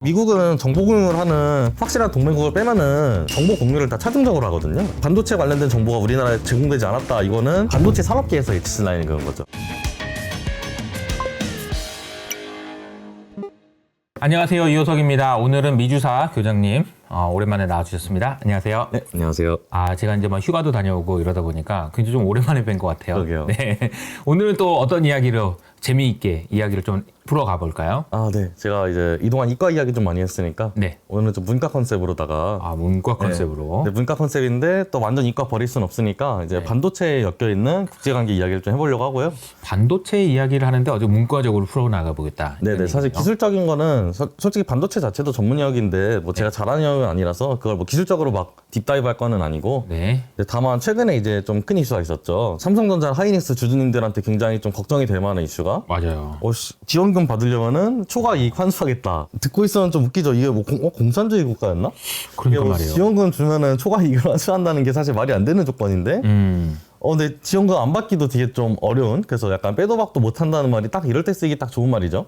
미국은 정보 공유를 하는 확실한 동맹국을 빼면은 정보 공유를 다 차등적으로 하거든요. 반도체 관련된 정보가 우리나라에 제공되지 않았다. 이거는 반도체 산업계에서 X라인이 그런 거죠. 안녕하세요, 이호석입니다. 오늘은 미주사 교장님 오랜만에 나와주셨습니다. 안녕하세요. 네, 안녕하세요. 제가 이제 휴가도 다녀오고 이러다 보니까 굉장히 좀 오랜만에 뵌 것 같아요. 그러게요. 네. 오늘은 또 어떤 이야기로 재미있게 이야기를 좀 풀어가 볼까요? 네. 제가 이제 이동안 이과 이야기 좀 많이 했으니까 네. 오늘은 좀 문과 컨셉으로다가 문과 컨셉으로. 네, 문과 컨셉인데 또 완전 이과 버릴 순 없으니까 이제 반도체에 엮여 있는 국제관계 이야기를 좀 해보려고 하고요. 반도체 이야기를 하는데 아주 문과적으로 풀어나가 보겠다. 네네. 사실 기술적인 거는 솔직히 반도체 자체도 전문 영역인데 뭐 제가 잘하는 영역은 아니라서 그걸 뭐 기술적으로 막 딥다이브 할 거는 아니고. 네. 다만 최근에 이제 좀 큰 이슈가 있었죠. 삼성전자 하이닉스 주주님들한테 굉장히 좀 걱정이 될 만한 이슈가. 맞아요. 지원금 받으려면은 초과 이익 환수하겠다. 듣고 있으면 좀 웃기죠. 이게 뭐 공산주의 국가였나? 그러니까 뭐 말이에요. 지원금 주면은 초과 이익을 환수한다는 게 사실 말이 안 되는 조건인데. 근데 지원금 안 받기도 되게 좀 어려운. 그래서 약간 빼도 박도 못 한다는 말이 딱 이럴 때 쓰기 딱 좋은 말이죠.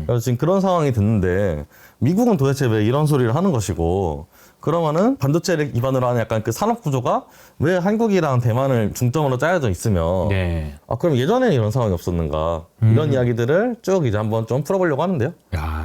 그래서 지금 그런 상황이 됐는데 미국은 도대체 왜 이런 소리를 하는 것이고. 그러면은 반도체를 기반으로 하는 약간 그 산업 구조가 왜 한국이랑 대만을 중점으로 짜여져 있으며 네. 그럼 예전에는 이런 상황이 없었는가 이런 이야기들을 쭉 이제 한번 좀 풀어보려고 하는데요.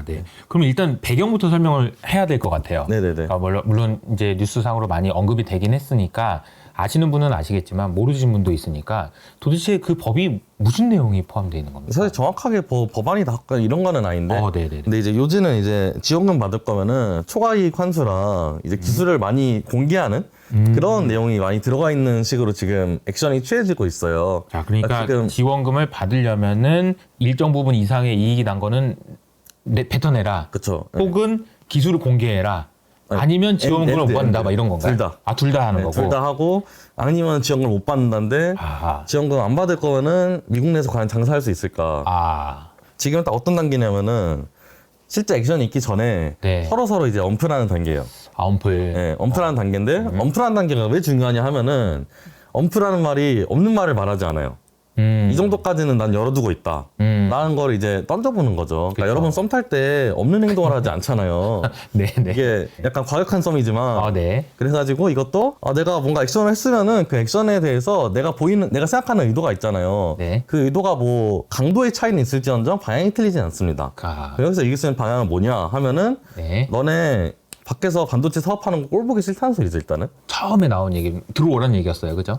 네. 그럼 일단 배경부터 설명을 해야 될 것 같아요. 네네네. 물론 이제 뉴스상으로 많이 언급이 되긴 했으니까 아시는 분은 아시겠지만 모르시는 분도 있으니까 도대체 그 법이 무슨 내용이 포함되어 있는 겁니까? 사실 정확하게 법안이 다 이런 거는 아닌데. 네네. 근데 이제 요즘은 이제 지원금 받을 거면은 초과이익 환수랑 이제 기술을 많이 공개하는 그런 내용이 많이 들어가 있는 식으로 지금 액션이 취해지고 있어요. 자, 그러니까 지금 지원금을 받으려면은 일정 부분 이상의 이익이 난 거는 뱉어내라. 그쵸. 혹은 기술을 공개해라. 아니면 지원금을 못 받는다. 막 이런 건가요? 둘 다. 둘 다 하는 거고. 둘 다 하고 아니면 지원금 못 받는다는데 지원금 안 받을 거면은 미국 내에서 과연 장사할 수 있을까? 지금 딱 어떤 단계냐면은 실제 액션이 있기 전에 서로 이제 엄플하는 단계예요. 엄플. 네, 엄플하는 단계인데 엄플하는 단계가 왜 중요하냐 하면은 엄플하는 말이 없는 말을 말하지 않아요. 이 정도까지는 난 열어두고 있다. 라는 걸 이제 던져보는 거죠. 그러니까 여러분 썸 탈 때 없는 행동을 하지 않잖아요. 네네. 이게 약간 과격한 썸이지만. 네. 그래가지고 이것도 내가 뭔가 액션을 했으면은 그 액션에 대해서 내가 생각하는 의도가 있잖아요. 네. 그 의도가 뭐 강도의 차이는 있을지언정 방향이 틀리진 않습니다. 여기서 이길 수 있는 방향은 뭐냐 하면은 너네 밖에서 반도체 사업하는 거 꼴보기 싫다는 소리죠, 일단은. 처음에 나온 얘기, 들어오라는 얘기였어요. 그죠?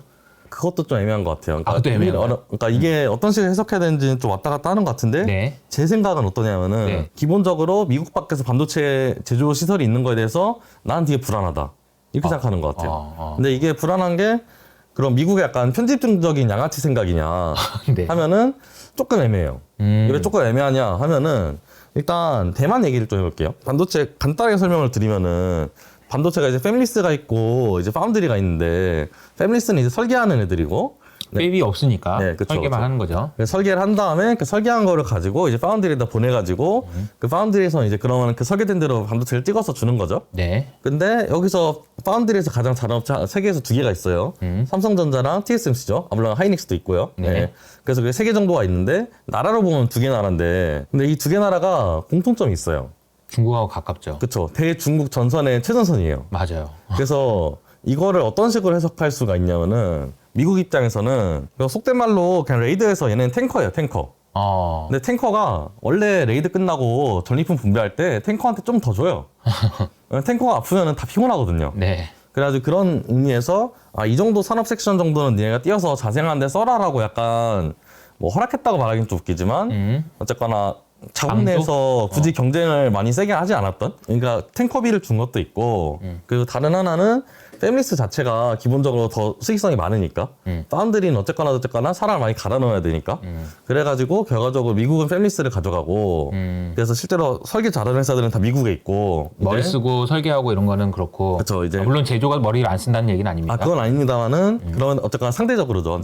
그것도 좀 애매한 것 같아요. 그것도 애매해요. 그러니까 이게 어떤 식으로 해석해야 되는지는 좀 왔다 갔다 하는 것 같은데 제 생각은 어떠냐면은 기본적으로 미국 밖에서 반도체 제조 시설이 있는 거에 대해서 난 되게 불안하다. 이렇게 생각하는 것 같아요. 근데 이게 불안한 게 그럼 미국의 약간 편집증적인 양아치 생각이냐 하면은 조금 애매해요. 왜 조금 애매하냐 하면은 일단 대만 얘기를 좀 해볼게요. 반도체 간단하게 설명을 드리면은 반도체가 이제 팹리스가 있고 이제 파운드리가 있는데 팹리스는 이제 설계하는 애들이고 팹이 없으니까 설계만 하는 거죠. 설계를 한 다음에 그 설계한 거를 가지고 이제 파운드리에다 보내가지고 그 파운드리에서 이제 그러면 그 설계된 대로 반도체를 찍어서 주는 거죠. 근데 여기서 파운드리에서 가장 잘하는 업체 세계에서 두 개가 있어요. 삼성전자랑 TSMC죠. 물론 하이닉스도 있고요. 그래서 그게 3개 정도가 있는데 나라로 보면 2개 나라인데 근데 이 2개 나라가 공통점이 있어요. 중국하고 가깝죠. 그렇죠. 대중국 전선의 최전선이에요. 맞아요. 그래서 이거를 어떤 식으로 해석할 수가 있냐면은 미국 입장에서는 속된 말로 그냥 레이드에서 얘는 탱커예요, 탱커. 근데 탱커가 원래 레이드 끝나고 전리품 분배할 때 탱커한테 좀 더 줘요. 탱커가 아프면은 다 피곤하거든요. 그래가지고 그런 의미에서 이 정도 산업 섹션 정도는 니네가 뛰어서 자생하는데 써라라고 약간 뭐 허락했다고 말하기는 좀 웃기지만 어쨌거나 자국 내에서 굳이 경쟁을 많이 세게 하지 않았던. 그러니까 탱커비를 준 것도 있고 그리고 다른 하나는 팹리스 자체가 기본적으로 더 수익성이 많으니까 파운드리는 어쨌거나 사람을 많이 갈아 넣어야 되니까 그래가지고 결과적으로 미국은 팹리스를 가져가고 그래서 실제로 설계 잘하는 회사들은 다 미국에 있고 머리 쓰고 설계하고 이런 거는 그렇고 그쵸, 이제 물론 제조가 머리를 안 쓴다는 얘기는 아닙니다. 그건 아닙니다만은 그러면 어쨌거나 상대적으로죠.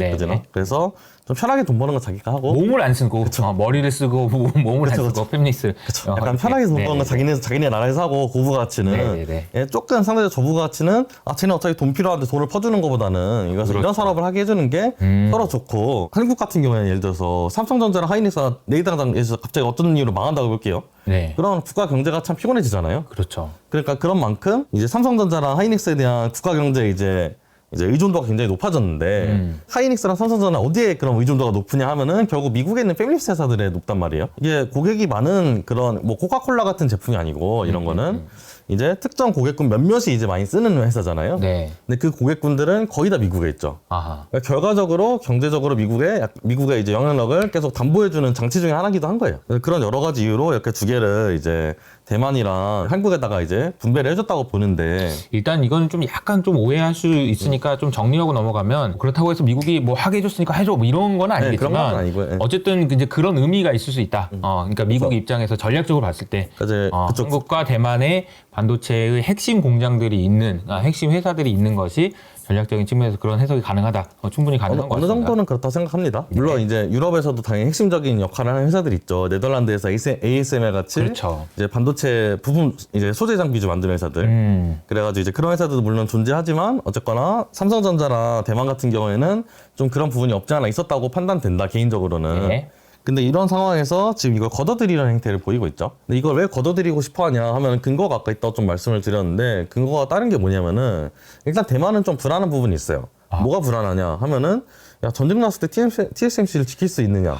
그래서 좀 편하게 돈 버는 건 자기가 하고 몸을 안 쓰고 머리를 쓰고 몸을 안 쓰고 팹리스 약간 편하게 돈 버는 건 자기네 나라에서 하고 고부 가치는 예, 조금 상대적 저부 가치는 쟤네 어차피 돈 필요한데 돈을 퍼주는 것보다는 이것을 이런 산업을 하게 해주는 게 서로 좋고 한국 같은 경우에는 예를 들어서 삼성전자랑 하이닉스가 내일당장에서 갑자기 어떤 이유로 망한다고 볼게요. 네. 그럼 국가 경제가 참 피곤해지잖아요. 그렇죠. 그러니까 그런 만큼 이제 삼성전자랑 하이닉스에 대한 국가 경제 이제 의존도가 굉장히 높아졌는데 하이닉스랑 삼성전자 어디에 그런 의존도가 높으냐 하면은 결국 미국에 있는 패밀리스 회사들에 높단 말이에요. 이게 고객이 많은 그런 뭐 코카콜라 같은 제품이 아니고 이런 거는 이제 특정 고객군 몇몇이 이제 많이 쓰는 회사잖아요. 네. 근데 그 고객군들은 거의 다 미국에 있죠. 아하. 그러니까 결과적으로 경제적으로 미국의 이제 영향력을 계속 담보해주는 장치 중에 하나기도 한 거예요. 그런 여러 가지 이유로 이렇게 두 개를 이제 대만이랑 한국에다가 이제 분배를 해줬다고 보는데 일단 이건 좀 약간 좀 오해할 수 있으니까 좀 정리하고 넘어가면 그렇다고 해서 미국이 뭐 하게 해줬으니까 해줘 뭐 이런 건 아니겠지만 그런 건 아니고, 예. 어쨌든 이제 그런 의미가 있을 수 있다. 그러니까 미국 입장에서 전략적으로 봤을 때 그쪽 한국과 대만의 반도체의 핵심 공장들이 있는 핵심 회사들이 있는 것이 전략적인 측면에서 그런 해석이 가능하다. 충분히 가능한 것 어느 같습니다. 정도는 그렇다고 생각합니다. 물론 이제 유럽에서도 당연히 핵심적인 역할을 하는 회사들이 있죠. 네덜란드에서 ASML 같이 그렇죠. 이제 반도체 부품 이제 소재 장비 좀 만드는 회사들. 그래가지고 이제 그런 회사들도 물론 존재하지만 어쨌거나 삼성전자나 대만 같은 경우에는 좀 그런 부분이 없지 않아 있었다고 판단된다 개인적으로는. 네. 근데 이런 상황에서 지금 이걸 걷어들이려는 행태를 보이고 있죠. 근데 이걸 왜 걷어들이고 싶어 하냐 하면 근거가 아까 있다고 좀 말씀을 드렸는데 근거가 다른 게 뭐냐면은 일단 대만은 좀 불안한 부분이 있어요. 뭐가 불안하냐 하면은 야 전쟁 났을 때 TSMC를 지킬 수 있느냐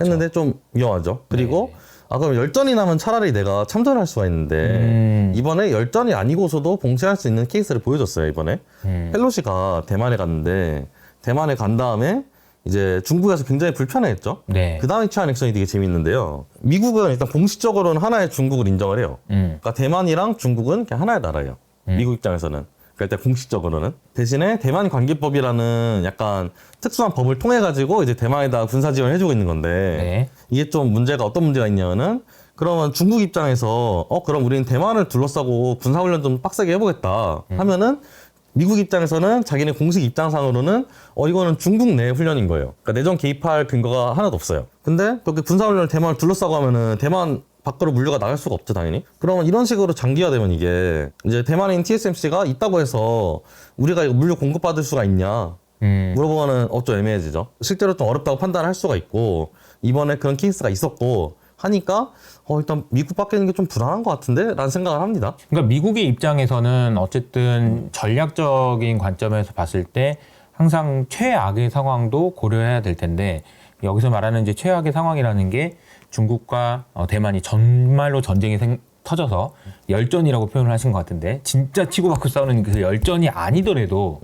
했는데 좀 위험하죠. 그리고 그럼 열전이 나면 차라리 내가 참전할 수가 있는데 이번에 열전이 아니고서도 봉쇄할 수 있는 케이스를 보여줬어요. 이번에 펠로시가 대만에 갔는데 대만에 간 다음에 이제 중국에서 굉장히 불편해했죠. 네. 그 다음에 취한 액션이 되게 재밌는데요. 미국은 일단 공식적으로는 하나의 중국을 인정을 해요. 그러니까 대만이랑 중국은 그냥 하나의 나라예요. 미국 입장에서는. 그러니까 일단 공식적으로는. 대신에 대만 관계법이라는 약간 특수한 법을 통해 가지고 이제 대만에다 군사 지원을 해주고 있는 건데 네. 이게 좀 어떤 문제가 있냐면은 그러면 중국 입장에서 그럼 우리는 대만을 둘러싸고 군사훈련 좀 빡세게 해보겠다 하면은 미국 입장에서는 자기네 공식 입장상으로는 이거는 중국 내 훈련인 거예요. 그러니까 내정 개입할 근거가 하나도 없어요. 근데 그렇게 군사훈련을 대만을 둘러싸고 하면은 대만 밖으로 물류가 나갈 수가 없죠, 당연히. 그러면 이런 식으로 장기화되면 이게 이제 대만에 있는 TSMC가 있다고 해서 우리가 이거 물류 공급받을 수가 있냐 물어보면은 좀 애매해지죠. 실제로 좀 어렵다고 판단할 수가 있고 이번에 그런 케이스가 있었고 하니까 일단 미국 밖에 있는 게 좀 불안한 것 같은데? 라는 생각을 합니다. 그러니까 미국의 입장에서는 어쨌든 전략적인 관점에서 봤을 때 항상 최악의 상황도 고려해야 될 텐데 여기서 말하는 이제 최악의 상황이라는 게 중국과 대만이 정말로 전쟁이 터져서 열전이라고 표현을 하신 것 같은데 진짜 치고받고 싸우는 그 열전이 아니더라도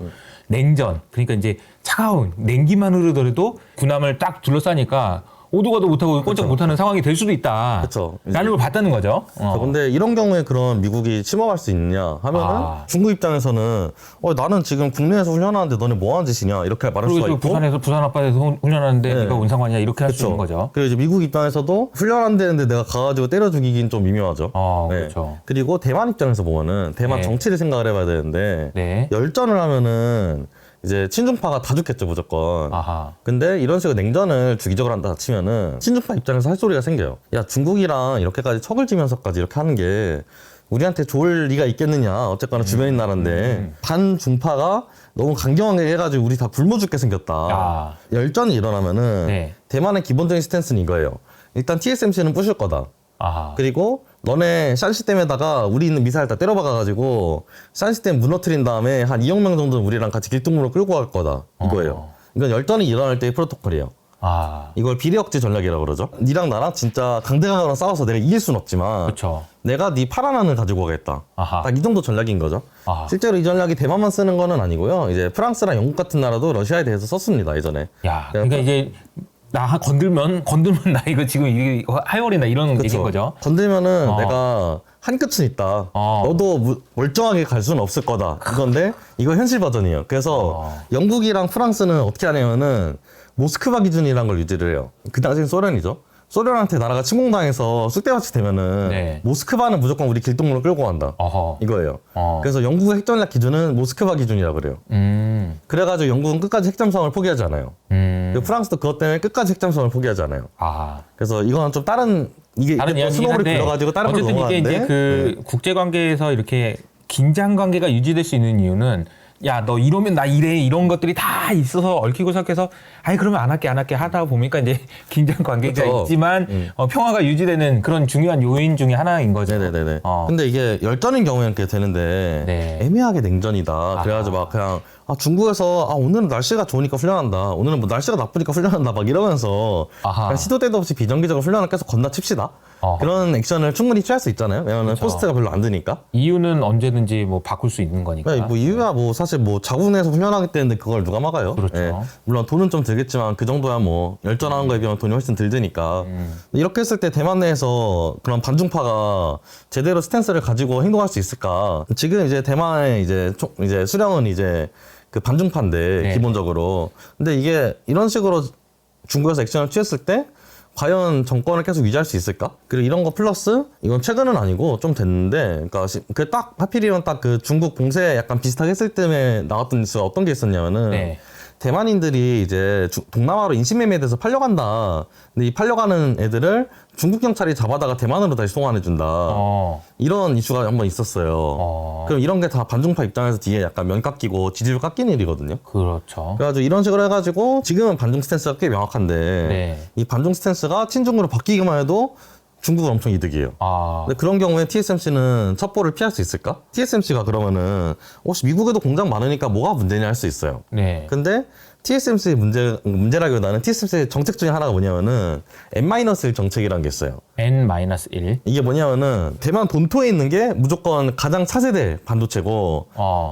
냉전, 그러니까 이제 차가운 냉기만 흐르더라도 군함을 딱 둘러싸니까 오도 가도 못하고 꼼짝 못하는 상황이 될 수도 있다. 그렇죠. 라는 걸 봤다는 거죠. 근데 이런 경우에 그런 미국이 침범할 수 있느냐 하면은 중국 입장에서는 나는 지금 국내에서 훈련하는데 너네 뭐 하는 짓이냐 이렇게 말할 수가 있고 부산 앞바다에서 훈련하는데 네가 운상관이야 이렇게 할 수 있는 거죠. 그리고 이제 미국 입장에서도 훈련 안 되는데 내가 가가지고 때려 죽이긴 좀 미묘하죠. 그렇죠. 그리고 대만 입장에서 보면은 대만 정치를 생각을 해봐야 되는데 열전을 하면은 이제 친중파가 다 죽겠죠 무조건. 근데 이런 식으로 냉전을 주기적으로 한다 치면은 친중파 입장에서 할 소리가 생겨요. 야 중국이랑 이렇게까지 척을 지면서까지 이렇게 하는 게 우리한테 좋을 리가 있겠느냐. 어쨌거나 주변인 나라인데 반중파가 너무 강경하게 해가지고 우리 다 굶어 죽게 생겼다. 열전이 일어나면은 대만의 기본적인 스탠스는 이거예요. 일단 TSMC는 부실 거다. 그리고 너네 샨시댐에다가 우리 있는 미사일 다 때려박아가지고 샨시댐 무너뜨린 다음에 한 2억 명 정도는 우리랑 같이 길동무로 끌고 갈 거다. 이거예요. 이건 열전이 일어날 때의 프로토콜이에요. 이걸 비례억제 전략이라고 그러죠. 니랑 나랑 진짜 강대강으로 싸워서 내가 이길 순 없지만 내가 네 파란 안을 가지고 가겠다. 딱 이 정도 전략인 거죠. 실제로 이 전략이 대만만 쓰는 거는 아니고요. 이제 프랑스랑 영국 같은 나라도 러시아에 대해서 썼습니다. 예전에. 그러니까 이제 나 건들면 나 이거 지금 이게 하이월이나 이런 얘기인 거죠. 건들면은 내가 한 끝은 있다. 너도 멀쩡하게 갈 수는 없을 거다. 그건데 이거 현실 버전이에요. 그래서 영국이랑 프랑스는 어떻게 하냐면은 모스크바 기준이라는 걸 유지를 해요. 그 당시엔 소련이죠. 소련한테 나라가 침공당해서 쑥대밭이 되면은 네. 모스크바는 무조건 우리 길동무로 끌고 간다. 어허. 이거예요. 어. 그래서 영국의 핵전략 기준은 모스크바 기준이라고 그래요. 그래가지고 영국은 끝까지 핵잠수함을 포기하지 않아요. 그리고 프랑스도 그것 때문에 끝까지 핵잠수함을 포기하지 않아요. 아. 그래서 이거는 좀 다른 이게 다른 또 이야기긴 스노우볼이 한데 불러가지고 다른 걸 어쨌든 이게 넘어가는데 이제 그 국제 관계에서 이렇게 긴장 관계가 유지될 수 있는 이유는 야, 너 이러면 나 이래 이런 것들이 다 있어서 얽히고 설켜서 아니 그러면 안 할게 하다 보니까 이제 긴장 관계가 그쵸. 있지만 평화가 유지되는 그런 중요한 요인 중에 하나인 거죠. 네네네. 근데 이게 열전인 경우에는 그렇게 되는데 네. 애매하게 냉전이다. 그래가지고 막 그냥 중국에서 오늘은 날씨가 좋으니까 훈련한다. 오늘은 뭐 날씨가 나쁘니까 훈련한다. 막 이러면서 아하. 그냥 시도 때도 없이 비정기적으로 훈련을 계속 건너칩시다. 그런 액션을 충분히 취할 수 있잖아요. 왜냐하면 그쵸. 코스트가 별로 안 드니까. 이유는 언제든지 뭐 바꿀 수 있는 거니까. 네, 뭐 이유야 뭐 사실 뭐 자국내에서 훈련하기 때문에 그걸 누가 막아요. 그렇죠. 물론 돈은 좀 들겠지만 그 정도야 뭐 열전하는 거에 비하면 돈이 훨씬 들 드니까. 이렇게 했을 때 대만 내에서 그런 반중파가 제대로 스탠스를 가지고 행동할 수 있을까? 지금 이제 대만의 이제 수령은 이제 그 반중파인데 네. 기본적으로. 근데 이게 이런 식으로 중국에서 액션을 취했을 때 과연 정권을 계속 유지할 수 있을까? 그리고 이런 거 플러스 이건 최근은 아니고 좀 됐는데, 그러니까 그 딱 하필이면 딱 그 중국 봉쇄 약간 비슷하게 했을 때 나왔던 뉴스가 어떤 게 있었냐면은 네. 대만인들이 이제 동남아로 인신매매에 대해서 팔려간다. 근데 이 팔려가는 애들을 중국 경찰이 잡아다가 대만으로 다시 송환해준다. 이런 이슈가 한번 있었어요. 그럼 이런 게 다 반중파 입장에서 뒤에 약간 면 깎이고 지지율 깎이는 일이거든요. 그렇죠. 그래가지고 이런 식으로 해가지고 지금은 반중 스탠스가 꽤 명확한데 네. 이 반중 스탠스가 친중으로 바뀌기만 해도 중국은 엄청 이득이에요. 근데 그런 경우에 TSMC는 첩보를 피할 수 있을까? TSMC가 그러면은 혹시 미국에도 공장 많으니까 뭐가 문제냐 할 수 있어요. 네. 근데 TSMC의 문제라기보다는 TSMC의 정책 중에 하나가 뭐냐면은 N-1 정책이라는 게 있어요. N-1. 이게 뭐냐면은 대만 본토에 있는 게 무조건 가장 차세대 반도체고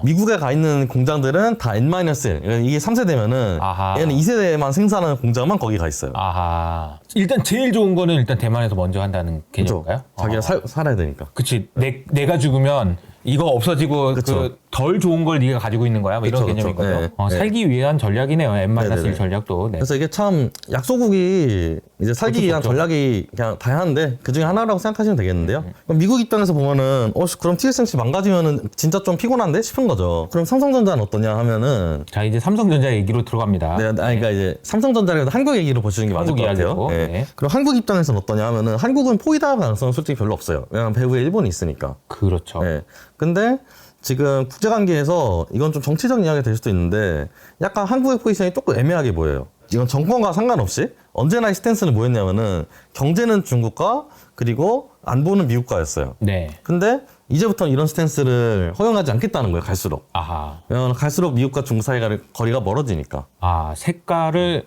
미국에 가 있는 공장들은 다 N-1. 이게 3세대면은 아하. 얘는 2세대만 생산하는 공장만 거기 가 있어요. 아하. 일단 제일 좋은 거는 일단 대만에서 먼저 한다는 개념인가요? 자기가 살아야 되니까. 그치. 내가 죽으면 이거 없어지고 그쵸. 그 덜 좋은 걸 네가 가지고 있는 거야. 뭐 이런 그쵸, 개념인 그쵸. 거죠. 네. 네. 살기 위한 전략이네요. N-1 네네네. 전략도. 네. 그래서 이게 참 약소국이 이제 살기 어쩔 수 위한 없죠. 전략이 그냥 다양한데 그 중에 하나라고 생각하시면 되겠는데요. 그럼 미국 입장에서 보면은 그럼 TSMC 망가지면은 진짜 좀 피곤한데 싶은 거죠. 그럼 삼성전자는 어떠냐 하면은 자, 이제 삼성전자 얘기로 들어갑니다. 네, 그러니까 이제 삼성전자를 한국 얘기로 보시는 게 맞을 한국 것 같아요. 이야기고, 네. 네. 그럼 한국 입장에서는 어떠냐 하면은 한국은 포위당할 가능성은 솔직히 별로 없어요. 왜냐하면 배후에 일본이 있으니까. 그렇죠. 네. 근데 지금 국제관계에서 이건 좀 정치적 이야기가 될 수도 있는데 약간 한국의 포지션이 조금 애매하게 보여요. 이건 정권과 상관없이 언제나 이 스탠스는 뭐였냐면은 경제는 중국과 그리고 안보는 미국과였어요. 네. 근데 이제부터는 이런 스탠스를 허용하지 않겠다는 거예요. 갈수록. 아하. 왜냐하면 갈수록 미국과 중국 사이가 거리가 멀어지니까. 색깔을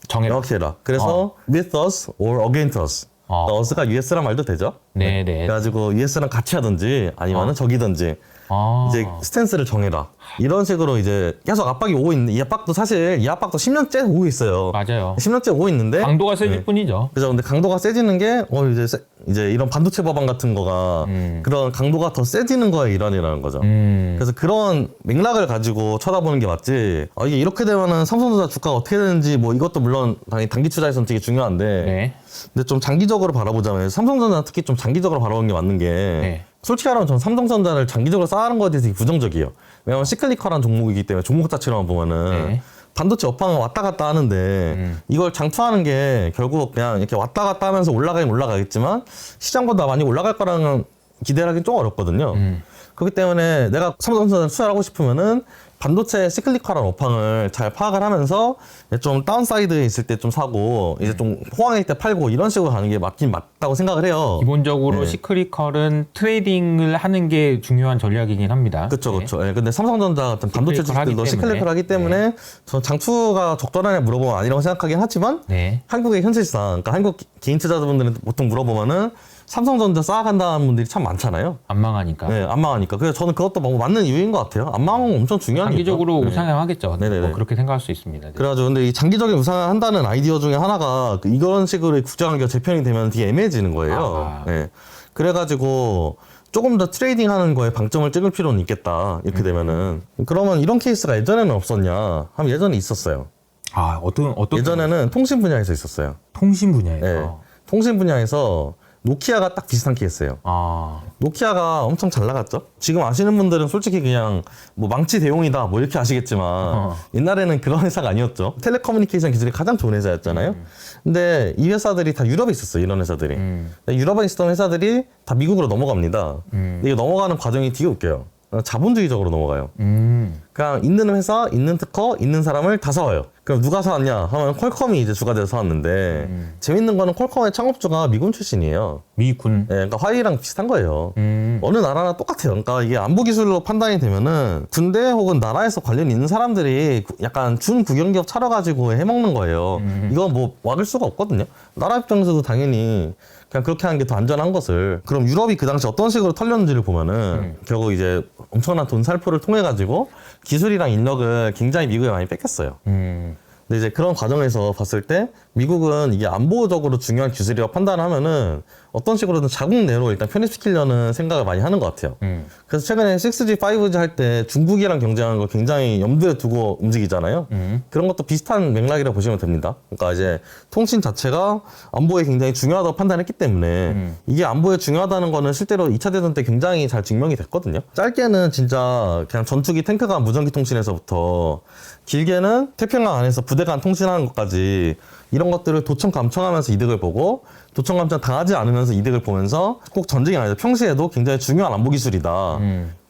정해라. 이렇게 해라. 그래서 with us or against us. 그러니까 us가 US란 말도 되죠. 네. 그래가지고 US랑 같이 하든지 아니면은 적이든지 이제 스탠스를 정해라. 이런 식으로 이제 계속 압박이 오고 있는데 이 압박도 10년째 오고 있어요. 맞아요. 10년째 오고 있는데 강도가 세질 뿐이죠. 그죠. 근데 강도가 세지는 게 이제 이런 반도체 법안 같은 거가 그런 강도가 더 세지는 거에 일환이라는 거죠. 그래서 그런 맥락을 가지고 쳐다보는 게 맞지. 이게 이렇게 되면은 삼성전자 주가가 어떻게 되는지 뭐 이것도 물론 당연히 단기 투자에서는 되게 중요한데 네. 근데 좀 장기적으로 바라보자면 삼성전자 특히 좀 장기적으로 바라보는 게 맞는 게 네. 솔직히 말하면 저는 삼성전자를 장기적으로 쌓아가는 거에 대해서 되게 부정적이에요. 왜냐하면 시클리컬한 종목이기 때문에 종목 자체로만 보면은 네. 반도체 업황은 왔다 갔다 하는데 이걸 장투하는 게 결국 그냥 이렇게 왔다 갔다 하면서 올라가긴 올라가겠지만 시장보다 많이 올라갈 거라는 기대를 하긴 좀 어렵거든요. 그렇기 때문에 내가 삼성전자를 투자를 하고 싶으면은 반도체 시클리컬한 업황을 잘 파악을 하면서 좀 다운사이드에 있을 때 좀 사고 이제 좀 호황일 때 팔고 이런 식으로 가는 게 맞긴 맞다고 생각을 해요. 기본적으로 네. 시크리컬은 트레이딩을 하는 게 중요한 전략이긴 합니다. 그렇죠, 그렇죠. 네. 근데 삼성전자 같은 반도체 주식들도 시클리컬하기 때문에 전 장투가 적절하냐 물어보면 아니라고 생각하긴 하지만 네. 한국의 현실상, 그러니까 한국 개인 투자자분들은 보통 물어보면은 삼성전자 쌓아간다는 분들이 참 많잖아요. 안 망하니까. 네, 안 망하니까. 그래서 저는 그것도 뭐 맞는 이유인 것 같아요. 안 망하면 엄청 중요한 장기적으로 이유죠. 네. 우상향하겠죠. 네네네. 뭐 그렇게 생각할 수 있습니다. 네. 그래가지고 근데 이 장기적인 우상을 한다는 아이디어 중에 하나가 이런 식으로 국제관계가 재편이 되면 되게 애매해지는 거예요. 아하. 네. 그래가지고 조금 더 트레이딩하는 거에 방점을 찍을 필요는 있겠다. 이렇게 되면은 그러면 이런 케이스가 예전에는 없었냐? 하면 예전에 있었어요. 어떤 예전에는 통신 분야에서 있었어요. 통신 분야에서. 네. 통신 분야에서 노키아가 딱 비슷한 케이스예요. 노키아가 엄청 잘 나갔죠. 지금 아시는 분들은 솔직히 그냥 뭐 망치 대용이다 뭐 이렇게 아시겠지만 옛날에는 그런 회사가 아니었죠. 텔레커뮤니케이션 기술이 가장 좋은 회사였잖아요. 근데 이 회사들이 다 유럽에 있었어요. 이런 회사들이. 유럽에 있었던 회사들이 다 미국으로 넘어갑니다. 근데 이게 넘어가는 과정이 되게 웃겨요. 자본주의적으로 넘어가요. 그냥 있는 회사, 있는 특허, 있는 사람을 다 사와요. 그럼 누가 사왔냐 하면 퀄컴이 이제 주가 돼서 사왔는데 재밌는 거는 퀄컴의 창업주가 미군 출신이에요. 미군. 네, 그러니까 화웨이랑 비슷한 거예요. 어느 나라나 똑같아요. 그러니까 이게 안보 기술로 판단이 되면은 군대 혹은 나라에서 관련 있는 사람들이 약간 준 국영기업 차려가지고 해먹는 거예요. 이건 뭐 막을 수가 없거든요. 나라 입장에서도 당연히 그냥 그렇게 하는 게 더 안전한 것을. 그럼 유럽이 그 당시 어떤 식으로 털렸는지를 보면은 결국 이제 엄청난 돈 살포를 통해 가지고 기술이랑 인력을 굉장히 미국에 많이 뺏겼어요. 근데 이제 그런 과정에서 봤을 때 미국은 이게 안보적으로 중요한 기술이라고 판단하면은 어떤 식으로든 자국 내로 일단 편입시키려는 생각을 많이 하는 것 같아요. 그래서 최근에 6G, 5G 할 때 중국이랑 경쟁하는 걸 굉장히 염두에 두고 움직이잖아요. 그런 것도 비슷한 맥락이라고 보시면 됩니다. 그러니까 이제 통신 자체가 안보에 굉장히 중요하다고 판단했기 때문에 이게 안보에 중요하다는 거는 실제로 2차 대전 때 굉장히 잘 증명이 됐거든요. 짧게는 진짜 그냥 전투기, 탱크가 무전기 통신에서부터 길게는 태평양 안에서 부대 간 통신하는 것까지 이런 것들을 도청 감청하면서 이득을 보고 도청 감청 당하지 않으면서 이득을 보면서 꼭 전쟁이 아니라 평시에도 굉장히 중요한 안보 기술이다.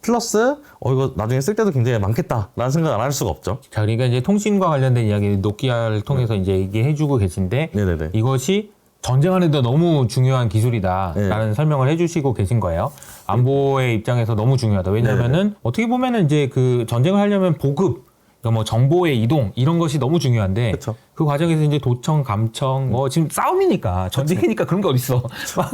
플러스 이거 나중에 쓸 때도 굉장히 많겠다라는 생각 안 할 수가 없죠. 자, 그러니까 이제 통신과 관련된 이야기 노키아를 통해서 이제 얘기해주고 계신데 네네네. 이것이 전쟁하는데 너무 중요한 기술이다라는 설명을 해주시고 계신 거예요. 안보의 입장에서 너무 중요하다. 왜냐하면은 어떻게 보면은 이제 그 전쟁을 하려면 보급 그러니까 뭐 정보의 이동 이런 것이 너무 중요한데 그쵸. 그 과정에서 이제 도청, 감청 뭐 지금 싸움이니까 전쟁이니까 그런 게 어딨어. 막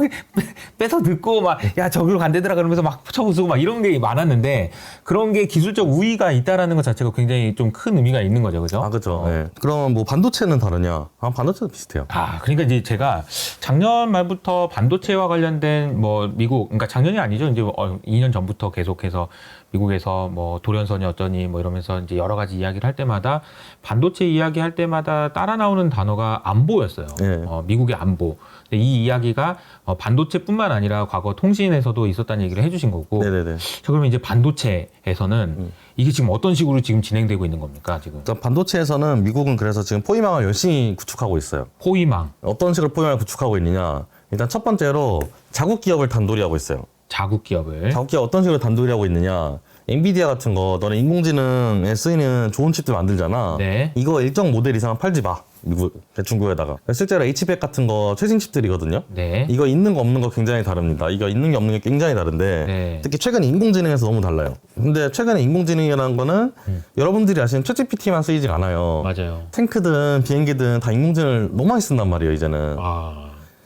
뺏어 듣고 막 야 저기로 간대더라 그러면서 막 쳐부수고 막 이런 게 많았는데 그런 게 기술적 우위가 있다라는 것 자체가 굉장히 좀 큰 의미가 있는 거죠, 그죠? 그렇죠. 네. 그럼 뭐 반도체는 다르냐? 반도체도 비슷해요. 그러니까 이제 제가 작년 말부터 반도체와 관련된 뭐 미국, 그러니까 작년이 아니죠. 이제 2년 전부터 계속해서 미국에서 뭐 돌연선이 어쩌니 뭐 이러면서 이제 여러 가지 이야기를 할 때마다 반도체 이야기 할 때마다 따라 나오는 단어가 안보였어요. 네. 미국의 안보. 근데 이 이야기가 반도체뿐만 아니라 과거 통신에서도 있었다는 얘기를 해주신 거고. 네네네. 자, 그러면 이제 반도체에서는 이게 지금 어떤 식으로 지금 진행되고 있는 겁니까, 지금? 일단 반도체에서는 미국은 그래서 지금 포위망을 열심히 구축하고 있어요. 포위망. 어떤 식으로 포위망을 구축하고 있느냐? 일단 첫 번째로 자국 기업을 단돌이 하고 있어요. 자국 기업을. 자국 기업 어떤 식으로 단돌이 하고 있느냐? 엔비디아 같은 거 너네 인공지능에 쓰이는 좋은 칩들 만들잖아. 네. 이거 일정 모델 이상은 팔지 마. 미국, 중국에다가. 실제로 H100 같은 거 최신 칩들이거든요. 네. 이거 있는 거 없는 거 굉장히 다릅니다. 이거 있는 게 없는 게 굉장히 다른데 네. 특히 최근 인공지능에서 너무 달라요. 근데 최근에 인공지능이라는 거는 여러분들이 아시는 챗GPT만 쓰이지 않아요. 맞아요. 탱크든 비행기든 다 인공지능을 너무 많이 쓴단 말이에요, 이제는.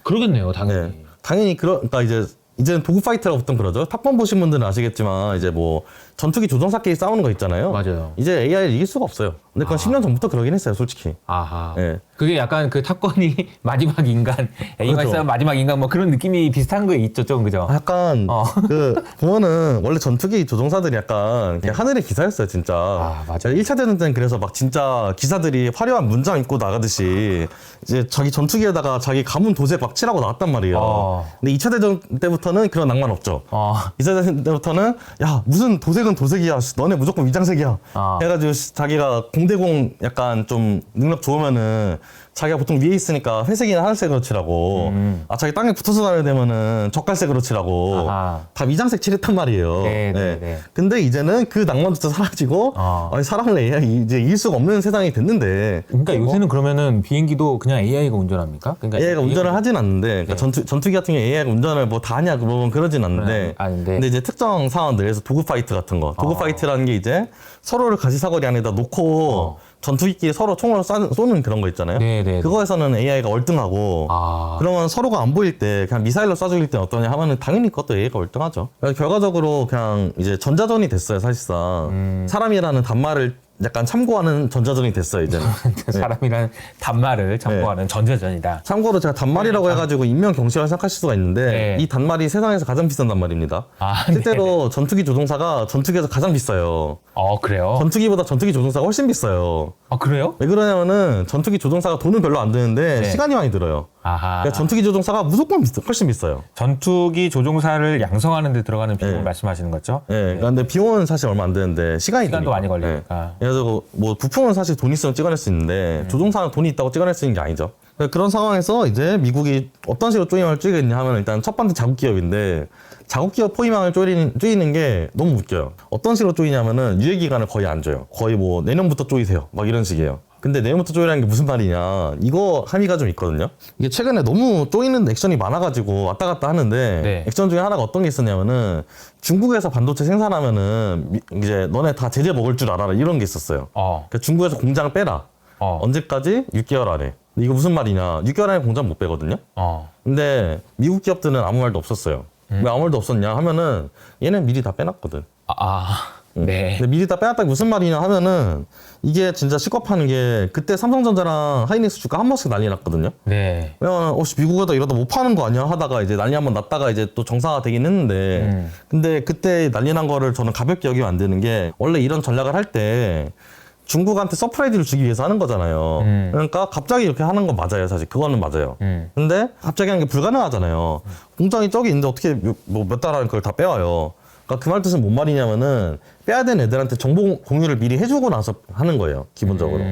그러겠네요, 당연히. 네. 당연히 그러니까 이제는 도구 파이트라고 보통 그러죠. 탑건 보신 분들은 아시겠지만 이제 뭐 전투기 조종사끼리 싸우는 거 있잖아요. 맞아요. 이제 AI를 이길 수가 없어요. 근데 그건 10년 전부터 그러긴 했어요, 솔직히. 아하. 네. 그게 약간 그 탑건이 마지막 인간, A가 그렇죠. 있으면 마지막 인간 뭐 그런 느낌이 비슷한 거 있죠, 좀 그죠? 약간 보면은 원래 전투기 조종사들이 약간 그냥 하늘의 기사였어요, 진짜. 맞아요. 1차 대전 때는 그래서 막 진짜 기사들이 화려한 문장 입고 나가듯이 이제 자기 전투기에다가 자기 가문 도색 막 칠하고 나왔단 말이에요. 근데 2차 대전 때부터는 그런 낭만 없죠. 2차 대전 때부터는 야 무슨 도색은 도색이야, 너네 무조건 위장색이야. 해가지고 자기가 공대공 약간 좀 능력 좋으면은 자기가 보통 위에 있으니까 회색이나 하늘색으로 칠하고 자기 땅에 붙어서 다녀야 되면은 젓갈색으로 칠하고 다 위장색 칠했단 말이에요. 네. 근데 이제는 그 낭만부터 사라지고 사람을 AI 이제 이길 수가 없는 세상이 됐는데 그러니까 요새는 그러면은 비행기도 그냥 AI가 운전합니까? 그러니까 AI가 운전을 하진 않는데 그러니까 전투기 같은 경우에 AI가 운전을 뭐 다 하냐 그러면 그러진 않는데 근데 이제 특정 상황들에서 도구 파이트 같은 거 도구 파이트라는 게 이제 서로를 가시사거리 안에다 놓고 전투기끼리 서로 총으로 쏘는 그런 거 있잖아요. 네네. 그거에서는 AI가 월등하고 그러면 서로가 안 보일 때 그냥 미사일로 쏴 죽일 때 어떠냐 하면은 당연히 그것도 AI가 월등하죠. 그래서 결과적으로 그냥 이제 전자전이 됐어요, 사실상. 사람이라는 단말을 약간 참고하는 전자전이 됐어요, 이제는. 사람이란 단말을 참고하는 전자전이다. 참고로 제가 단말이라고 해가지고 인명 경시라고 생각하실 수가 있는데 이 단말이 세상에서 가장 비싼 단말입니다. 실제로 전투기 조종사가 전투기에서 가장 비싸요. 그래요? 전투기보다 전투기 조종사가 훨씬 비싸요. 그래요? 왜 그러냐면은 전투기 조종사가 돈은 별로 안 드는데 시간이 많이 들어요. 아하. 그러니까 전투기 조종사가 무조건 훨씬 비싸요. 전투기 조종사를 양성하는 데 들어가는 비용을 네. 말씀하시는 거죠? 예, 그러니까 근데 비용은 사실 얼마 안 되는데 시간도 시간도 많이 걸리니까. 그래서 뭐 부품은 사실 돈 있으면 찍어낼 수 있는데 조종사는 돈이 있다고 찍어낼 수 있는 게 아니죠. 그러니까 그런 상황에서 이제 미국이 어떤 식으로 조이망을 쪼이겠냐 하면 일단 첫 번째 자국 기업인데 자국 기업 포위망을 쪼이는 게 너무 웃겨요. 어떤 식으로 쪼이냐면은 유예 기간을 거의 안 줘요. 거의 뭐 내년부터 쪼이세요. 막 이런 식이에요. 근데 내년부터 쪼이라는 게 무슨 말이냐. 이거 함의가 좀 있거든요. 이게 최근에 너무 쪼이는 액션이 많아가지고 왔다 갔다 하는데 네. 액션 중에 하나가 어떤 게 있었냐면은 중국에서 반도체 생산하면은 이제 너네 다 제재 먹을 줄 알아라 이런 게 있었어요. 그러니까 중국에서 공장 빼라. 언제까지? 6개월 안에. 근데 이거 무슨 말이냐. 6개월 안에 공장 못 빼거든요. 근데 미국 기업들은 아무 말도 없었어요. 왜 아무 말도 없었냐 하면은 얘는 미리 다 빼놨거든. 네. 근데 미리 다 빼놨다 무슨 말이냐 하면은 이게 진짜 시겁한 게 그때 삼성전자랑 하이닉스 주가 한 번씩 난리 났거든요. 네. 왜냐면 미국에다 이러다 못 파는 거 아니야 하다가 이제 난리 한번 났다가 이제 또 정상화 되긴 했는데 근데 그때 난리 난 거를 저는 가볍게 여기면 안 되는 게 원래 이런 전략을 할 때 중국한테 서프라이즈를 주기 위해서 하는 거잖아요. 그러니까 갑자기 이렇게 하는 건 맞아요, 사실. 그거는 맞아요. 근데 갑자기 하는 게 불가능하잖아요. 공장이 저기 있는데 어떻게 몇 달 안에 그걸 다 빼와요. 그러니까 그 말 뜻은 뭔 말이냐면은 빼야 되는 애들한테 정보 공유를 미리 해주고 나서 하는 거예요, 기본적으로.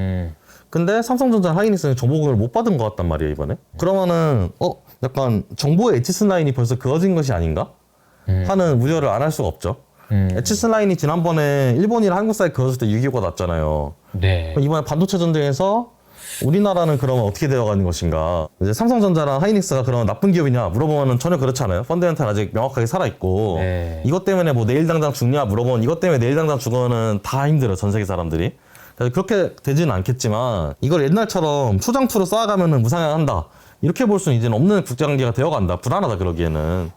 근데 삼성전자 하이닉스는 정보 공유를 못 받은 것 같단 말이에요, 이번에. 그러면은 약간 정보의 엣지스 라인이 벌써 그어진 것이 아닌가? 하는 우려를 안 할 수가 없죠. 엣지스 라인이 지난번에 일본이랑 한국 사이 그었을 때 6.25가 났잖아요. 네. 이번에 반도체 전쟁에서 우리나라는 그러면 어떻게 되어가는 것인가? 이제 삼성전자랑 하이닉스가 그러면 나쁜 기업이냐 물어보면은 전혀 그렇지 않아요. 펀더멘탈 아직 명확하게 살아있고 네. 이것 때문에 뭐 내일 당장 죽냐 물어보면 이것 때문에 내일 당장 죽으면은 다 힘들어 전 세계 사람들이. 그래서 그렇게 되지는 않겠지만 이걸 옛날처럼 초장투로 쌓아가면은 무상향한다. 이렇게 볼 수는 이제는 없는 국제관계가 되어간다. 불안하다 그러기에는.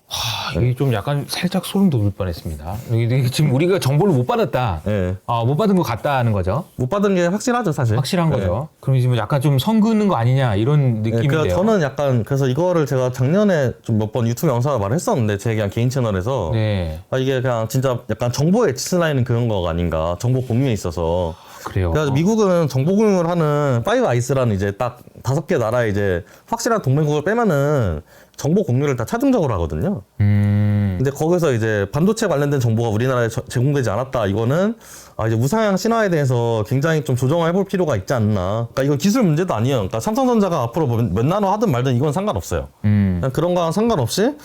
이게 좀 약간 살짝 소름 돋을 뻔했습니다. 이게 지금 우리가 정보를 못 받았다. 네. 못 받은 것 같다는 거죠. 못 받은 게 확실하죠 사실. 확실한 네. 거죠. 그럼 지금 약간 좀 선 긋는 거 아니냐 이런 느낌인데요. 그러니까 저는 약간 그래서 이거를 제가 작년에 좀 몇 번 유튜브 영상을 말했었는데 제 그냥 개인 채널에서 네. 이게 그냥 진짜 약간 정보의 엣지 라인은 그런 거가 아닌가. 정보 공유에 있어서. 그래요. 그래서 미국은 정보 공유를 하는 파이브 아이스라는 이제 딱 5개 나라의 이제 확실한 동맹국을 빼면은 정보 공유를 다 차등적으로 하거든요. 근데 거기서 이제 반도체 관련된 정보가 우리나라에 제공되지 않았다. 이거는 이제 무상향 신화에 대해서 굉장히 좀 조정을 해볼 필요가 있지 않나. 그러니까 이건 기술 문제도 아니에요. 그러니까 삼성전자가 앞으로 몇 나노 하든 말든 이건 상관없어요. 그냥 그런 거랑 상관없이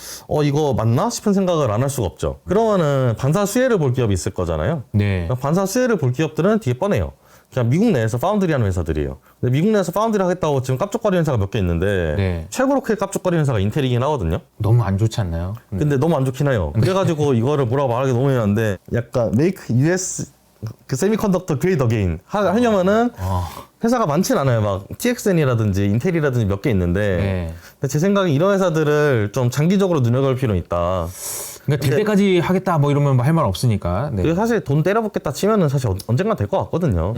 이거 맞나 싶은 생각을 안 할 수가 없죠. 그러면은 반사 수혜를 볼 기업이 있을 거잖아요. 네. 그러니까 반사 수혜를 볼 기업들은 뒤에 뻔해요. 그냥 미국 내에서 파운드리 하는 회사들이에요. 근데 미국 내에서 파운드리 하겠다고 지금 깝죽거리는 회사가 몇 개 있는데 네. 최고로 크게 깝죽거리는 회사가 인텔이긴 하거든요. 너무 안 좋지 않나요? 근데 너무 안 좋긴 해요. 그래가지고 이거를 뭐라고 말하기 너무 애매한데 약간 make US 그 세미컨덕터 great again 하려면은 회사가 많진 않아요. 막 TXN이라든지 인텔이라든지 몇 개 있는데 네. 근데 제 생각에 이런 회사들을 좀 장기적으로 눈여겨볼 필요는 있다. 그러니까 될 때까지 하겠다 뭐 이러면 할 말 없으니까. 네. 그리고 사실 돈 때려붓겠다 치면은 사실 언젠가 될 것 같거든요.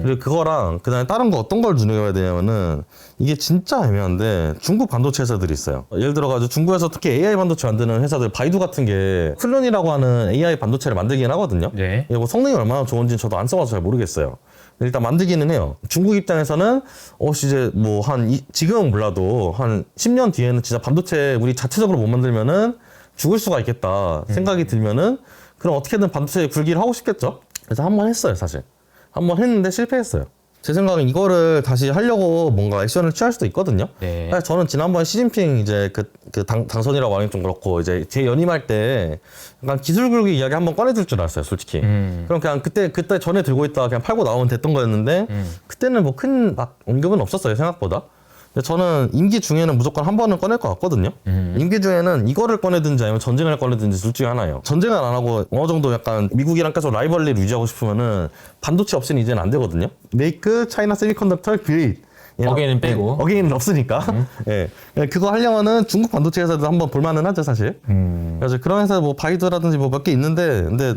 그리고 그거랑 그다음에 다른 거 어떤 걸 눈여겨야 되냐면은 이게 진짜 애매한데 중국 반도체 회사들이 있어요. 예를 들어가지고 중국에서 특히 AI 반도체 만드는 회사들 바이두 같은 게 클론이라고 하는 AI 반도체를 만들긴 하거든요. 네. 이거 성능이 얼마나 좋은지는 저도 안 써봐서 잘 모르겠어요. 일단 만들기는 해요. 중국 입장에서는 이제 뭐 지금은 몰라도 한 10년 뒤에는 진짜 반도체 우리 자체적으로 못 만들면은 죽을 수가 있겠다 생각이 들면은 그럼 어떻게든 반도체 굴기를 하고 싶겠죠. 그래서 한 번 했어요 사실. 한 번 했는데 실패했어요. 제 생각엔 이거를 다시 하려고 뭔가 액션을 취할 수도 있거든요. 네. 사실 저는 지난번 시진핑 이제 당선이라고 하긴 좀 그렇고 이제 제 연임할 때 약간 기술 굴기 이야기 한번 꺼내줄 줄 알았어요 솔직히. 그럼 그냥 그때 전에 들고 있다가 그냥 팔고 나오면 됐던 거였는데 그때는 뭐 큰 언급은 없었어요 생각보다. 근데 저는 임기 중에는 무조건 한 번은 꺼낼 것 같거든요. 임기 중에는 이거를 꺼내든지 아니면 전쟁을 꺼내든지 둘 중에 하나예요. 전쟁을 안 하고 어느 정도 약간 미국이랑 계속 라이벌리를 유지하고 싶으면은 반도체 없이는 이제는 안 되거든요. Make China Semiconductor Great. 어게인은 빼고. 어게인은 없으니까. 예. 그거 하려면은 중국 반도체 회사도 한번 볼만은 하죠, 사실. 그래서 그런 회사 뭐 바이두라든지 뭐 몇 개 있는데, 근데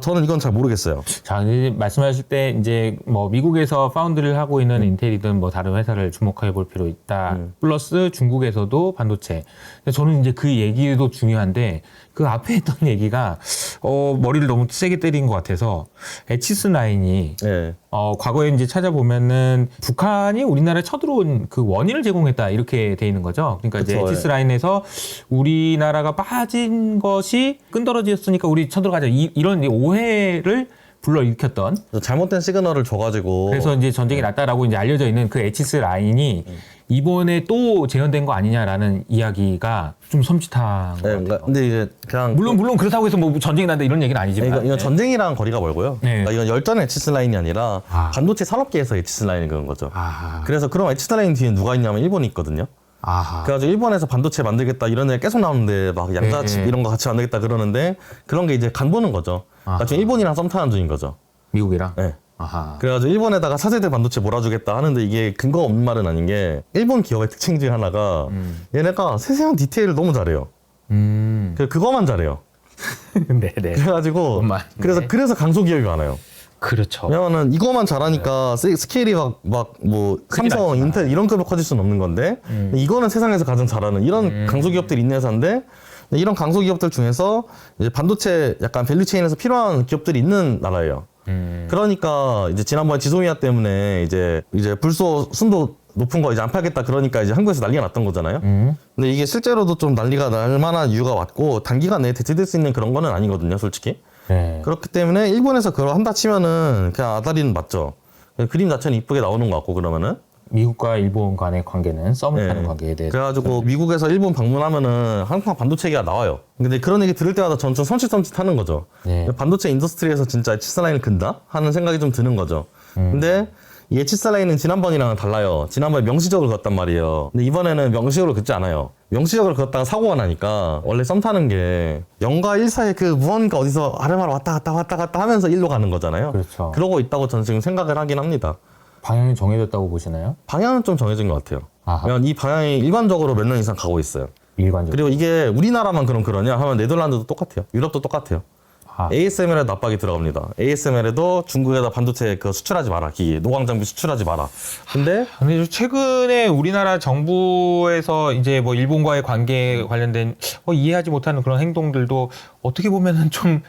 저는 이건 잘 모르겠어요. 자, 이제 말씀하실 때 이제 뭐 미국에서 파운드리를 하고 있는 인텔이든 뭐 다른 회사를 주목해 볼 필요 있다. 플러스 중국에서도 반도체. 근데 저는 이제 그 얘기도 중요한데 그 앞에 했던 얘기가 머리를 너무 세게 때린 것 같아서 에치스 라인이 예. 과거에 이제 찾아보면은 북한이 우리나라에 쳐들어온 그 원인을 제공했다 이렇게 돼 있는 거죠. 그러니까 이제 그쵸, 에치스 라인에서 우리나라가 빠진 것이 끈떨어졌으니까 우리 쳐들어가자 이런 오해를 불러일으켰던. 잘못된 시그널을 줘가지고. 그래서 이제 전쟁이 났다라고 이제 알려져 있는 그 에치스 라인이 이번에 또 재현된 거 아니냐라는 이야기가 좀 섬찟한 것 같아요. 근데 이제 그냥 물론 그렇다고 해서 뭐 전쟁이 난다 이런 얘기는 아니지만. 이건 전쟁이랑 거리가 멀고요. 네. 그러니까 이건 열전의 에치스 라인이 아니라 아. 반도체 산업계에서 에치스 라인을 그은 거죠. 아하. 그래서 그럼 에치스 라인 뒤에 누가 있냐면 일본이 있거든요. 아하. 그래가지고 일본에서 반도체 만들겠다 이런 애 계속 나오는데 막 양자칩 네. 이런 거 같이 만들겠다 그러는데 그런 게 이제 간 보는 거죠. 그러니까 지금 일본이랑 썸 타는 중인 거죠. 미국이랑. 네. 아하. 그래가지고 일본에다가 차세대 반도체 몰아주겠다 하는데 이게 근거 없는 말은 아닌 게 일본 기업의 특징 중에 하나가 얘네가 세세한 디테일을 너무 잘해요. 그거만 잘해요. 네네. 그래가지고 그것만. 네. 그래서 강소 기업이 많아요. 그렇죠. 왜냐면은 이거만 잘하니까 스케일이 막 뭐 삼성, 않지만. 인텔 이런 급으로 커질 수는 없는 건데 이거는 세상에서 가장 잘하는 이런 강소기업들이 있는 회사인데 이런 강소기업들 중에서 이제 반도체 약간 밸류체인에서 필요한 기업들이 있는 나라예요. 그러니까 이제 지난번에 지소미아 때문에 이제 불소 순도 높은 거 이제 안 팔겠다 그러니까 이제 한국에서 난리가 났던 거잖아요. 근데 이게 실제로도 좀 난리가 날 만한 이유가 왔고 단기간 내에 대체될 수 있는 그런 거는 아니거든요, 솔직히. 네. 그렇기 때문에 일본에서 그걸 한다 치면은 그냥 아다리는 맞죠. 그림 자체는 이쁘게 나오는 것 같고 그러면은. 미국과 일본 간의 관계는 썸을 네. 타는 관계에 대해서. 그래가지고 미국에서 일본 방문하면은 항상 반도체 얘기가 나와요. 근데 그런 얘기 들을 때마다 전 좀 섬찟섬찟하는 거죠. 네. 반도체 인더스트리에서 진짜 에치스 라인을 근다? 하는 생각이 좀 드는 거죠. 근데 이 에치스 라인은 지난번이랑은 달라요. 지난번에 명시적으로 그었단 말이에요. 근데 이번에는 명시적으로 긋지 않아요. 명시적으로 그었다가 사고가 나니까 원래 썸 타는 게 0과 1 사이에 그 무언가 어디서 아래로 왔다 갔다 하면서 1로 가는 거잖아요. 그렇죠. 그러고 있다고 저는 지금 생각을 하긴 합니다. 방향이 정해졌다고 보시나요? 방향은 좀 정해진 것 같아요. 아하. 왜냐면 이 방향이 일반적으로 몇 년 이상 가고 있어요. 일관적으로. 그리고 이게 우리나라만 그러냐 하면 네덜란드도 똑같아요. 유럽도 똑같아요. 아. ASML에도 압박이 들어갑니다. ASML에도 중국에다 반도체 그 수출하지 마라. 기기, 노광 장비 수출하지 마라. 근데 근데 최근에 우리나라 정부에서 이제 뭐 일본과의 관계에 관련된 이해하지 못하는 그런 행동들도 어떻게 보면은 좀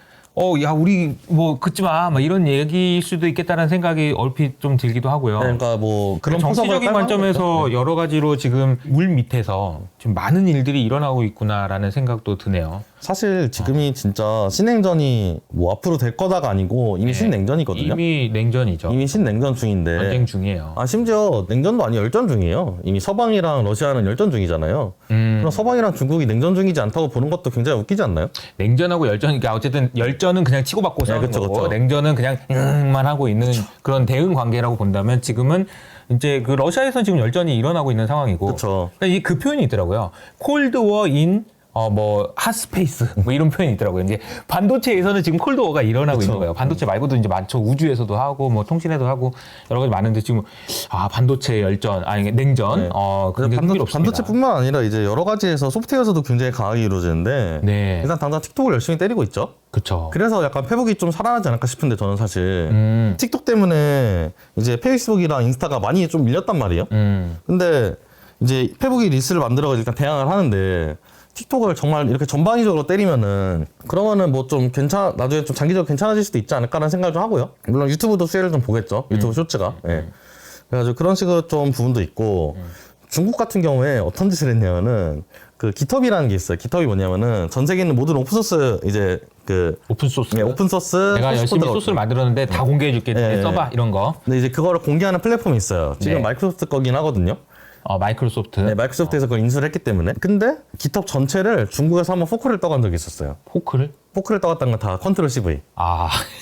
야 우리 뭐 긋지 마, 막 이런 얘기일 수도 있겠다는 생각이 얼핏 좀 들기도 하고요. 그러니까 뭐 그런 정치적인 포석을 관점에서 여러 가지로 지금 물 밑에서 지금 많은 일들이 일어나고 있구나라는 생각도 드네요. 사실 지금이 진짜 신냉전이 뭐 앞으로 될 거다가 아니고 이미 신냉전이거든요. 이미 냉전이죠. 이미 신냉전 중인데. 전쟁 중이에요. 심지어 냉전도 아니고 열전 중이에요. 이미 서방이랑 러시아는 열전 중이잖아요. 그럼 서방이랑 중국이 냉전 중이지 않다고 보는 것도 굉장히 웃기지 않나요? 냉전하고 열전이니까 어쨌든 열전은 그냥 치고받고 싸우는 그쵸, 거고 그쵸. 냉전은 그냥 만 하고 있는 그런 대응 관계라고 본다면 지금은 이제 그 러시아에서는 지금 열전이 일어나고 있는 상황이고 그쵸. 그러니까 그 표현이 있더라고요. 콜드워 인 뭐 핫스페이스 뭐 이런 표현이 있더라고요. 이제 반도체에서는 지금 콜드워가 일어나고 그쵸. 있는 거예요. 반도체 말고도 이제 많죠. 우주에서도 하고 뭐 통신에도 하고 여러 가지 많은데 지금 반도체 열전 냉전 네. 굉장히 흥미롭습니다. 반도체뿐만 아니라 이제 여러 가지에서 소프트웨어에서도 굉장히 강하게 이루어지는데 네. 일단 당장 틱톡을 열심히 때리고 있죠. 그렇죠. 그래서 약간 페북이 좀 살아나지 않을까 싶은데 저는 사실 틱톡 때문에 이제 페이스북이랑 인스타가 많이 좀 밀렸단 말이에요. 근데 이제 페북이 리스를 만들어가지고 일단 대항을 하는데 틱톡을 정말 이렇게 전방위적으로 때리면은 그러면은 뭐 좀 나중에 좀 장기적으로 괜찮아질 수도 있지 않을까라는 생각을 좀 하고요. 물론 유튜브도 수혜를 좀 보겠죠. 유튜브 쇼츠가. 예. 그래가지고 그런 식으로 좀 부분도 있고 중국 같은 경우에 어떤 짓을 했냐면은 그 깃허브라는 게 있어요. 깃허브이 뭐냐면은 전 세계 있는 모든 오픈소스 이제 그 오픈소스. 오픈소스 내가 열심히 소스코드가 소스를 만들었는데 다 공개해줄게. 네. 써봐 이런 거. 근데 이제 그거를 공개하는 플랫폼이 있어요. 지금 네. 마이크로소프트 거긴 하거든요. 마이크로소프트. 네, 마이크로소프트에서 그걸 인수를 했기 때문에. 근데 깃허브 전체를 중국에서 한번 포크를 떠간 적이 있었어요. 포크를? 포크를 떠갔다는 건 다 컨트롤 CV.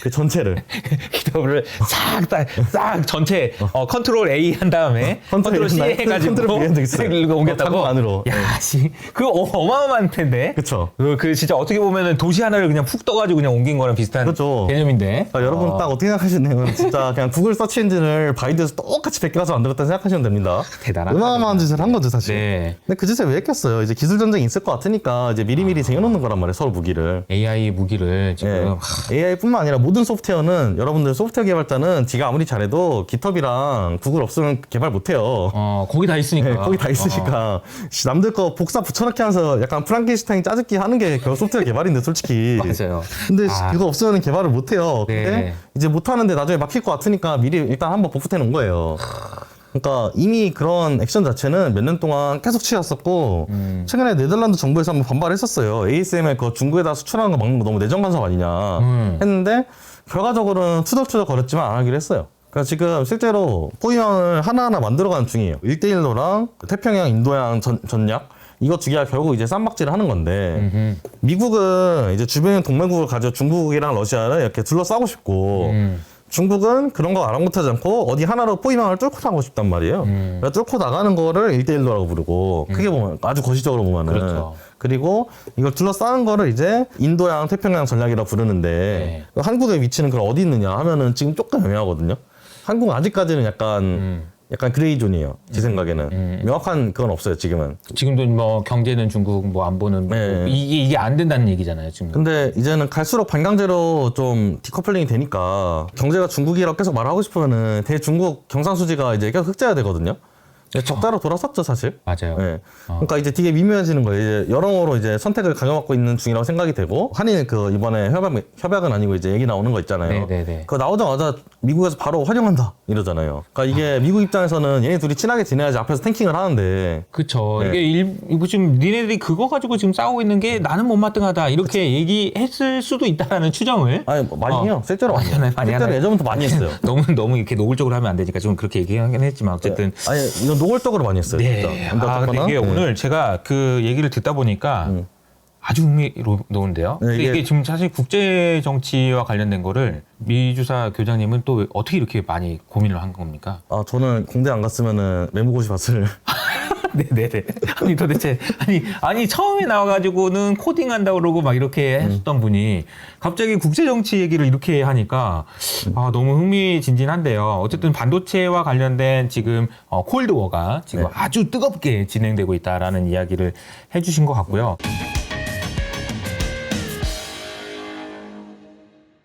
그 전체를. 깃허브를 싹 전체 컨트롤 A 한 다음에 컨트롤 C 해가지고 컨트롤 B 한 적 있어요. 이거 옮겼다고. 창고 안으로. 야, 씨, 그거 어마어마한 텐데. 그쵸. 그 진짜 어떻게 보면은 도시 하나를 그냥 푹 떠가지고 그냥 옮긴 거랑 비슷한 그쵸. 개념인데. 여러분 딱 어떻게 생각하시냐면 진짜 그냥 구글 서치 엔진을 바이드에서 똑같이 베껴서 만들었다 생각하시면 됩니다. 대단하다. 어마어마한 짓을 한 거죠, 사실. 네. 근데 그 짓을 왜 했겠어요? 이제 기술 전쟁이 있을 것 같으니까 이제 미리미리 쟁여놓는 거란 말이에요, 서로 무기를. AI AI 무기를 지금 AI뿐만 아니라 모든 소프트웨어는 여러분들 소프트웨어 개발자는 지가 아무리 잘해도 깃허브랑 구글 없으면 개발 못해요. 거기 다 있으니까. 네, 거기 다 있으니까 남들 거 복사 붙여넣기 하면서 약간 프랑켄슈타인 짜집기 하는 게 그 소프트웨어 개발인데 솔직히. 맞아요. 근데 그거 없으면 개발을 못해요. 네. 근데 이제 못하는데 나중에 막힐 것 같으니까 미리 일단 한번 복붙해 놓은 거예요. 그러니까 이미 그런 액션 자체는 몇 년 동안 계속 취했었고 최근에 네덜란드 정부에서 한번 반발했었어요. ASML 그거 중국에다 수출하는 거 막는 거 너무 내정 간섭 아니냐 했는데 결과적으로는 투덜투덜 거렸지만 안 하기로 했어요. 그러니까 지금 실제로 포위망을 하나하나 만들어가는 중이에요. 1대1로랑 태평양, 인도양 전략 이거 두 개가 결국 이제 쌈박질을 하는 건데 미국은 이제 주변 동맹국을 가지고 중국이랑 러시아를 이렇게 둘러싸고 싶고 중국은 그런 거 아랑곳하지 않고 어디 하나로 포위망을 뚫고 나가고 싶단 말이에요. 그러니까 뚫고 나가는 거를 1대1로라고 부르고 크게 보면 아주 거시적으로 보면은 그렇죠. 그리고 이걸 둘러싸는 거를 이제 인도양, 태평양 전략이라고 부르는데 한국의 위치는 그럼 어디 있느냐 하면은 지금 조금 애매하거든요. 한국은 아직까지는 약간 그레이존이에요. 제 생각에는. 명확한 그건 없어요, 지금은. 지금도 뭐 경제는 중국, 뭐 안보는 네. 이게 안 된다는 얘기잖아요, 지금. 근데 이제는 갈수록 반강제로 좀 디커플링이 되니까 경제가 중국이라고 계속 말하고 싶으면은 대중국 경상수지가 이제 계속 흑자야 되거든요. 적자로 돌아섰죠, 사실. 맞아요. 네. 그러니까 이제 되게 미묘해지는 거예요. 이제 여러모로 이제 선택을 강요받고 있는 중이라고 생각이 되고 한일 그 이번에 협약은 아니고 이제 얘기 나오는 거 있잖아요. 네네네. 그거 나오자마자 미국에서 바로 활용한다 이러잖아요. 그러니까 이게 미국 입장에서는 얘네 둘이 친하게 지내야지 앞에서 탱킹을 하는데. 그쵸. 네. 이게 이거 지금 니네들이 그거 가지고 지금 싸우고 있는 게 나는 못마땅하다 이렇게 얘기했을 수도 있다라는 추정을. 아니 뭐 많이 해요. 실제로 많이 해요. 많이 실제로 하나요? 예전부터 많이 했어요. 너무 이렇게 노골적으로 하면 안 되니까 좀 그렇게 얘기하긴 했지만 어쨌든. 아니 이건 노골적으로 많이 했어요. 네. 진짜. 근데 이게 오늘 제가 그 얘기를 듣다 보니까 아주 흥미로운데요. 네, 근데 이게 이게 지금 사실 국제 정치와 관련된 거를 미주사 교장님은 또 어떻게 이렇게 많이 고민을 한 겁니까? 저는 공대 안 갔으면은 외무고시 봤을. 네네네. 아니 도대체 아니 처음에 나와가지고는 코딩한다고 그러고 막 이렇게 했었던 분이 갑자기 국제 정치 얘기를 이렇게 하니까 너무 흥미진진한데요. 어쨌든 반도체와 관련된 지금 콜드워가 지금 네. 아주 뜨겁게 진행되고 있다라는 이야기를 해주신 것 같고요.